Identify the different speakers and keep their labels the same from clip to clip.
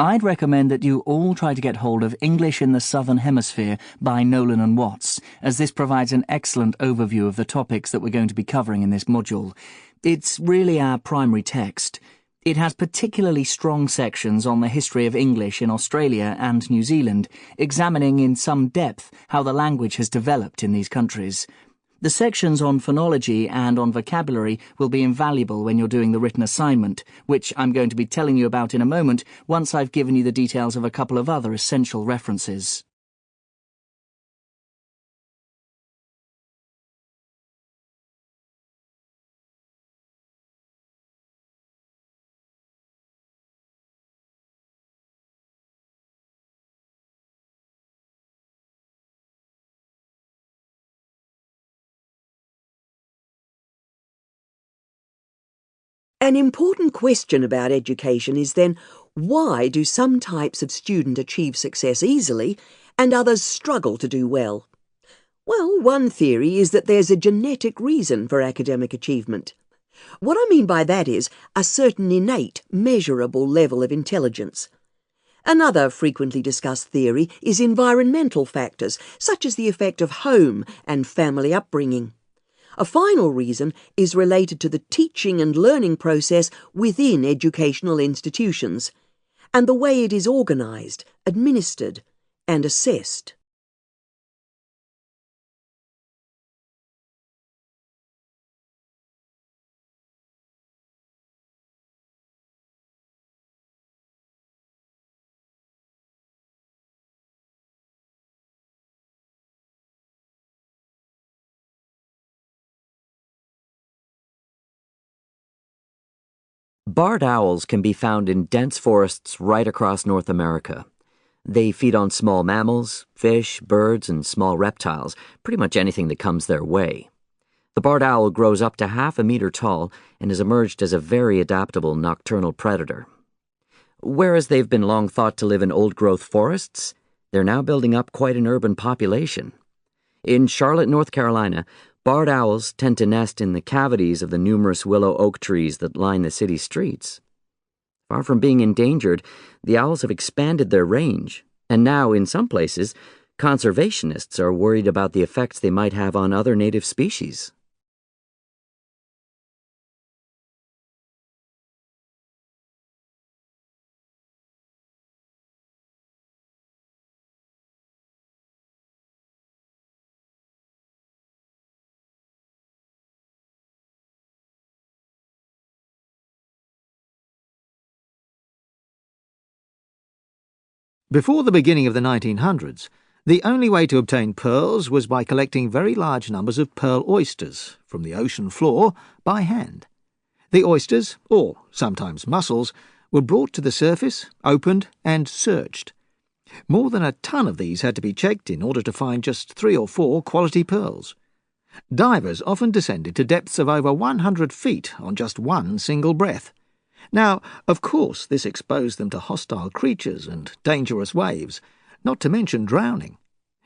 Speaker 1: I'd recommend that you all try to get hold of English in the Southern Hemisphere by Nolan and Watts, as this provides an excellent overview of the topics that we're going to be covering in this module. It's really our primary text. It has particularly strong sections on the history of English in Australia and New Zealand, examining in some depth how the language has developed in these countries. The sections on phonology and on vocabulary will be invaluable when you're doing the written assignment, which I'm going to be telling you about in a moment once I've given you the details of a couple of other essential references.
Speaker 2: An important question about education is then, why do some types of student achieve success easily and others struggle to do well? Well, one theory is that there's a genetic reason for academic achievement. What I mean by that is a certain innate, measurable level of intelligence. Another frequently discussed theory is environmental factors, such as the effect of home and family upbringing. A final reason is related to the teaching and learning process within educational institutions, and the way it is organised, administered, and assessed.
Speaker 3: Barred owls can be found in dense forests right across North America. They feed on small mammals, fish, birds, and small reptiles, pretty much anything that comes their way. The barred owl grows up to half a meter tall and has emerged as a very adaptable nocturnal predator. Whereas they've been long thought to live in old-growth forests, they're now building up quite an urban population. In Charlotte, North Carolina, barred owls tend to nest in the cavities of the numerous willow oak trees that line the city streets. Far from being endangered, the owls have expanded their range, and now, in some places, conservationists are worried about the effects they might have on other native species.
Speaker 4: Before the beginning of the 1900s, the only way to obtain pearls was by collecting very large numbers of pearl oysters from the ocean floor by hand. The oysters, or sometimes mussels, were brought to the surface, opened and searched. More than a ton of these had to be checked in order to find just 3 or 4 quality pearls. Divers often descended to depths of over 100 feet on just one single breath. Now, of course, this exposed them to hostile creatures and dangerous waves, not to mention drowning.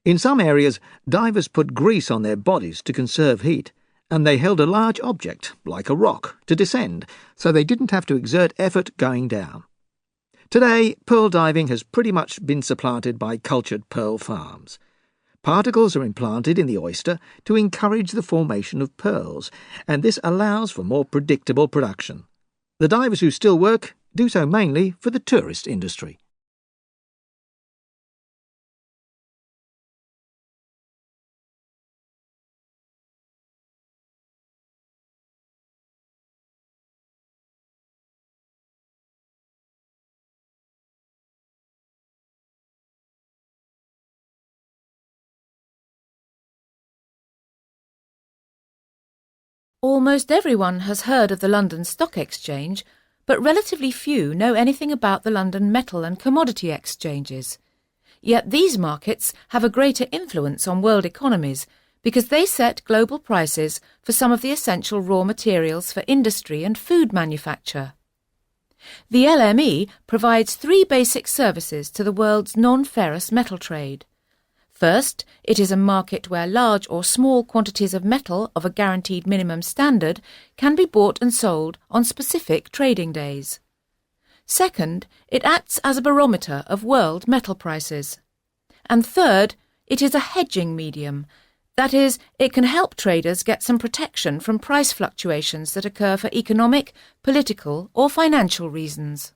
Speaker 4: In some areas, divers put grease on their bodies to conserve heat, and they held a large object, like a rock, to descend, so they didn't have to exert effort going down. Today, pearl diving has pretty much been supplanted by cultured pearl farms. Particles are implanted in the oyster to encourage the formation of pearls, and this allows for more predictable production. The divers who still work do so mainly for the tourist industry.
Speaker 5: Almost everyone has heard of the London Stock Exchange, but relatively few know anything about the London Metal and Commodity Exchanges. Yet these markets have a greater influence on world economies because they set global prices for some of the essential raw materials for industry and food manufacture. The LME provides 3 basic services to the world's non-ferrous metal trade. First, it is a market where large or small quantities of metal of a guaranteed minimum standard can be bought and sold on specific trading days. Second, it acts as a barometer of world metal prices. And third, it is a hedging medium. That is, it can help traders get some protection from price fluctuations that occur for economic, political, or financial reasons.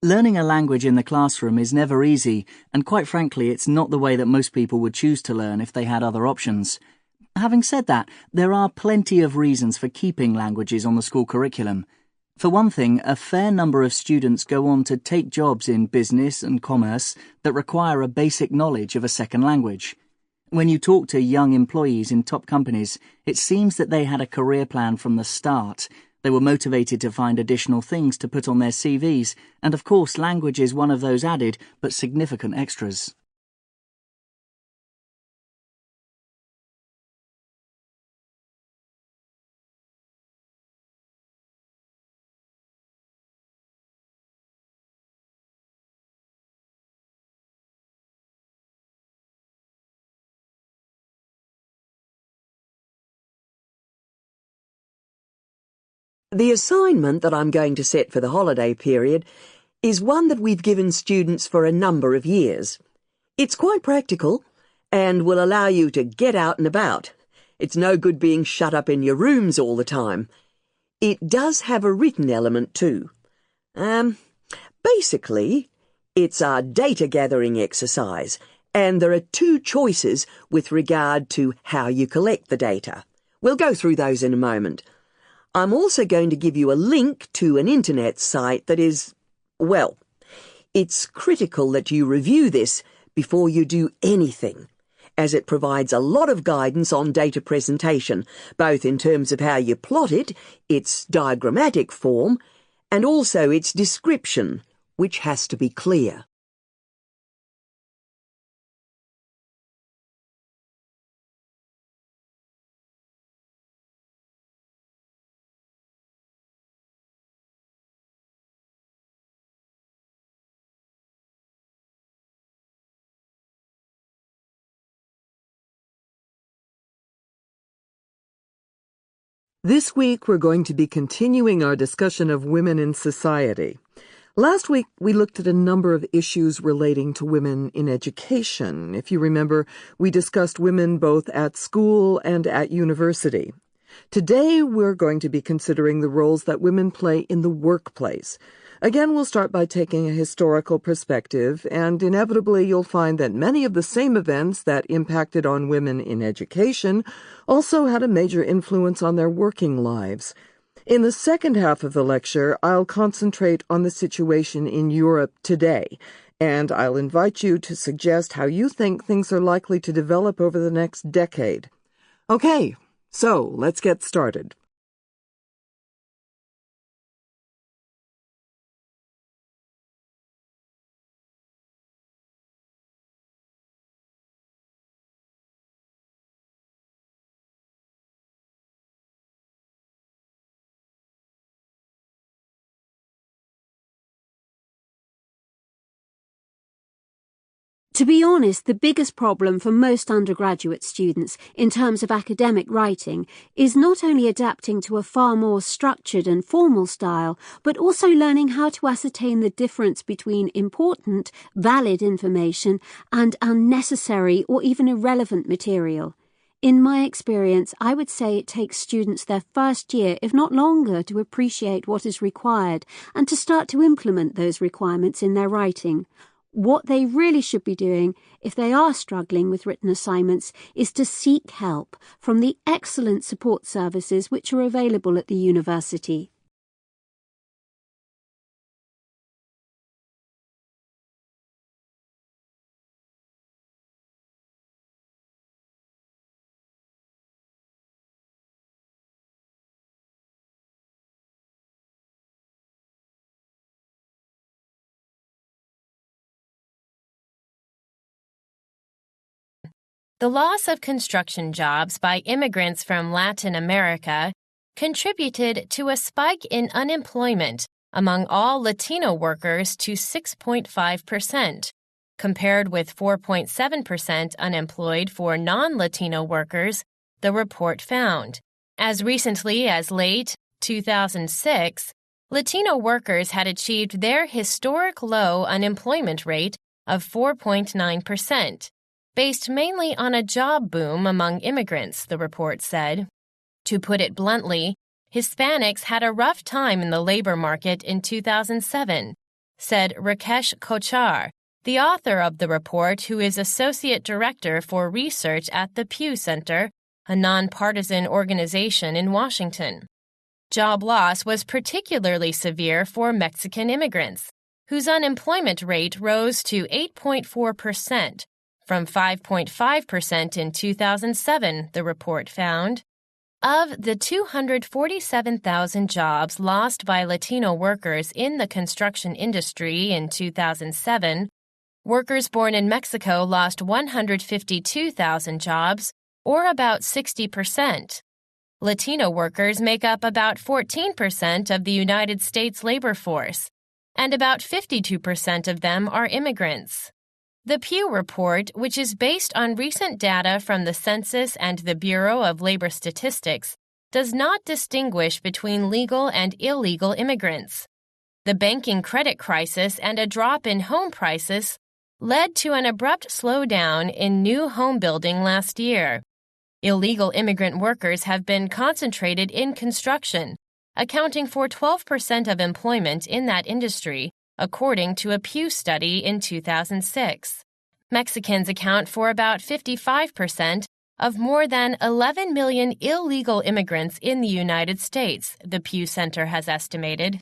Speaker 1: Learning a language in the classroom is never easy, and quite frankly, it's not the way that most people would choose to learn if they had other options. Having said that, there are plenty of reasons for keeping languages on the school curriculum. For one thing, a fair number of students go on to take jobs in business and commerce that require a basic knowledge of a second language. When you talk to young employees in top companies, it seems that they had a career plan from the start. They were motivated to find additional things to put on their CVs, and of course language is one of those added but significant extras.
Speaker 2: The assignment that I'm going to set for the holiday period is one that we've given students for a number of years. It's quite practical and will allow you to get out and about. It's no good being shut up in your rooms all the time. It does have a written element too. Basically, it's a data gathering exercise, and there are two choices with regard to how you collect the data. We'll go through those in a moment. I'm also going to give you a link to an internet site that is, well, it's critical that you review this before you do anything, as it provides a lot of guidance on data presentation, both in terms of how you plot it, its diagrammatic form, and also its description, which has to be clear.
Speaker 6: This week we're going to be continuing our discussion of women in society. Last week we looked at a number of issues relating to women in education. If you remember, we discussed women both at school and at university. Today we're going to be considering the roles that women play in the workplace. Again, we'll start by taking a historical perspective, and inevitably you'll find that many of the same events that impacted on women in education also had a major influence on their working lives. In the second half of the lecture, I'll concentrate on the situation in Europe today, and I'll invite you to suggest how you think things are likely to develop over the next decade. Okay, so let's get started.
Speaker 7: To be honest, the biggest problem for most undergraduate students in terms of academic writing is not only adapting to a far more structured and formal style, but also learning how to ascertain the difference between important, valid information and unnecessary or even irrelevant material. In my experience, I would say it takes students their first year, if not longer, to appreciate what is required and to start to implement those requirements in their writing. What they really should be doing, if they are struggling with written assignments, is to seek help from the excellent support services which are available at the university.
Speaker 8: The loss of construction jobs by immigrants from Latin America contributed to a spike in unemployment among all Latino workers to 6.5%, compared with 4.7% unemployed for non-Latino workers, the report found. As recently as late 2006, Latino workers had achieved their historic low unemployment rate of 4.9%, based mainly on a job boom among immigrants, the report said. To put it bluntly, Hispanics had a rough time in the labor market in 2007, said Rakesh Kochar, the author of the report, who is Associate Director for Research at the Pew Center, a nonpartisan organization in Washington. Job loss was particularly severe for Mexican immigrants, whose unemployment rate rose to 8.4%, from 5.5% in 2007, the report found. Of the 247,000 jobs lost by Latino workers in the construction industry in 2007, workers born in Mexico lost 152,000 jobs, or about 60%. Latino workers make up about 14% of the United States labor force, and about 52% of them are immigrants. The Pew Report, which is based on recent data from the Census and the Bureau of Labor Statistics, does not distinguish between legal and illegal immigrants. The banking credit crisis and a drop in home prices led to an abrupt slowdown in new home building last year. Illegal immigrant workers have been concentrated in construction, accounting for 12% of employment in that industry, according to a Pew study in 2006. Mexicans account for about 55% of more than 11 million illegal immigrants in the United States, the Pew Center has estimated.